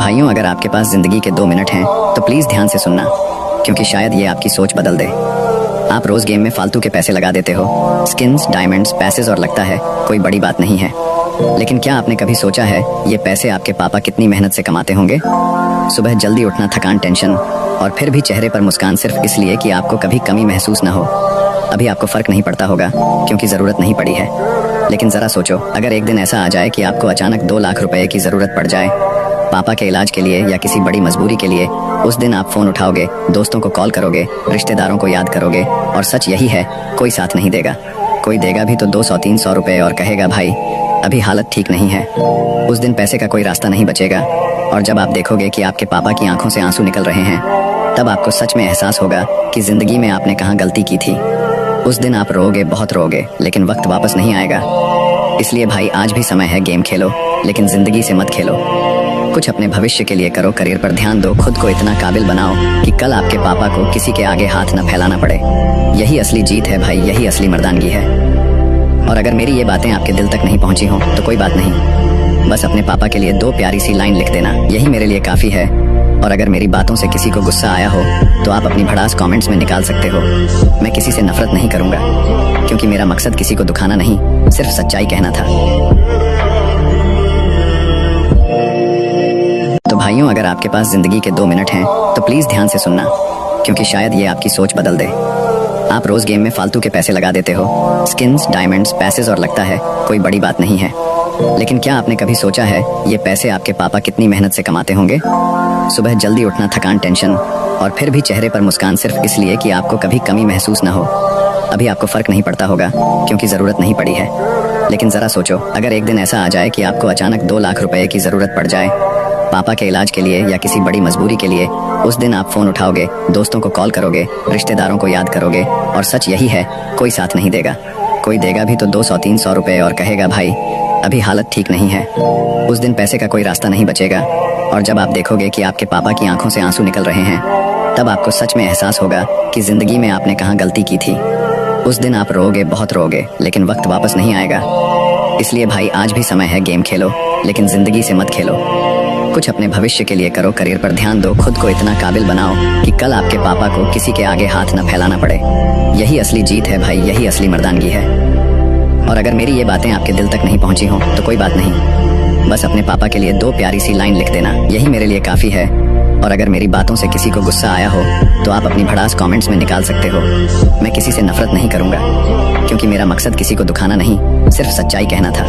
भाइयों, अगर आपके पास जिंदगी के 2 मिनट हैं तो प्लीज ध्यान से सुनना, क्योंकि शायद ये आपकी सोच बदल दे। आप रोज गेम में फालतू के पैसे लगा देते हो, स्किन्स, डायमंड्स, पैसेज, और लगता है कोई बड़ी बात नहीं है। लेकिन क्या आपने कभी सोचा है ये पैसे आपके पापा कितनी मेहनत से कमाते होंगे? सुबह जल्दी उठना, थकान, टेंशन, और फिर भी चेहरे पर मुस्कान सिर्फ इसलिए कि आपको कभी कमी महसूस ना हो। अभी आपको फर्क नहीं पड़ता होगा क्योंकि जरूरत नहीं पड़ी है। लेकिन जरा सोचो, अगर एक दिन ऐसा आ जाए कि आपको अचानक 2 लाख रुपए की जरूरत पड़ जाए, पापा के इलाज के लिए या किसी बड़ी मजबूरी के लिए, उस दिन आप फोन उठाओगे, दोस्तों को कॉल करोगे, रिश्तेदारों को याद करोगे, और सच यही है, कोई साथ नहीं देगा। कोई देगा भी तो 200-300 रुपए और कहेगा भाई अभी हालत ठीक नहीं है। उस दिन पैसे का कोई रास्ता नहीं बचेगा, और जब आप देखोगे कि आपके पापा की आंखों से आंसू निकल रहे हैं, तब आपको सच में एहसास होगा कि जिंदगी में आपने कहाँ गलती की थी। उस दिन आप रोओगे, बहुत रोओगे, लेकिन वक्त वापस नहीं आएगा। इसलिए भाई, आज भी समय है, गेम खेलो, लेकिन जिंदगी से मत खेलो। कुछ अपने भविष्य के लिए करो, करियर पर ध्यान दो, खुद को इतना काबिल बनाओ कि कल आपके पापा को किसी के आगे हाथ न फैलाना पड़े। यही असली जीत है भाई, यही असली मर्दानगी है। और अगर मेरी ये बातें आपके दिल तक नहीं पहुंची हों तो कोई बात नहीं, बस अपने पापा के लिए 2 प्यारी सी लाइन लिख देना, यही मेरे लिए काफी है। और अगर मेरी बातों से किसी को गुस्सा आया हो तो आप अपनी भड़ास कमेंट्स में निकाल सकते हो। मैं किसी से नफरत नहीं करूंगा, क्योंकि मेरा मकसद किसी को दुखाना नहीं, सिर्फ सच्चाई कहना था। तो भाइयों, अगर आपके पास जिंदगी के 2 मिनट हैं तो प्लीज ध्यान से सुनना, क्योंकि शायद ये आपकी सोच बदल दे। आप रोज गेम में फालतू के पैसे लगा देते हो, स्किन्स, डायमंड्स, पैसेज, और लगता है कोई बड़ी बात नहीं है। लेकिन क्या आपने कभी सोचा है ये पैसे आपके पापा कितनी मेहनत से कमाते होंगे? सुबह जल्दी उठना, थकान, टेंशन, और फिर भी चेहरे पर मुस्कान सिर्फ इसलिए कि आपको कभी कमी महसूस ना हो। अभी आपको फर्क नहीं पड़ता होगा क्योंकि जरूरत नहीं पड़ी है। लेकिन जरा सोचो, अगर एक दिन ऐसा आ जाए कि आपको अचानक 2 लाख रुपए की जरूरत पड़ जाए, पापा के इलाज के लिए या किसी बड़ी मजबूरी के लिए, उस दिन आप फोन उठाओगे, दोस्तों को कॉल करोगे, रिश्तेदारों को याद करोगे, और सच यही है, कोई साथ नहीं देगा। कोई देगा भी तो 200-300 रुपए और कहेगा भाई अभी हालत ठीक नहीं है। उस दिन पैसे का कोई रास्ता नहीं बचेगा, और जब आप देखोगे कि आपके पापा की आंखों से आंसू निकल रहे हैं, तब आपको सच में एहसास होगा कि जिंदगी में आपने कहाँ गलती की थी। उस दिन आप रोओगे, बहुत रोओगे, लेकिन वक्त वापस नहीं आएगा। इसलिए भाई, आज भी समय है, गेम खेलो, लेकिन जिंदगी से मत खेलो। कुछ अपने भविष्य के लिए करो, करियर पर ध्यान दो, खुद को इतना काबिल बनाओ कि कल आपके पापा को किसी के आगे हाथ न फैलाना पड़े। यही असली जीत है भाई, यही असली मर्दानगी है। और अगर मेरी ये बातें आपके दिल तक नहीं पहुंची हों तो कोई बात नहीं, बस अपने पापा के लिए 2 प्यारी सी लाइन लिख देना, यही मेरे लिए काफी है। और अगर मेरी बातों से किसी को गुस्सा आया हो तो आप अपनी भड़ास कमेंट्स में निकाल सकते हो। मैं किसी से नफरत नहीं करूंगा, क्योंकि मेरा मकसद किसी को दुखाना नहीं, सिर्फ सच्चाई कहना था।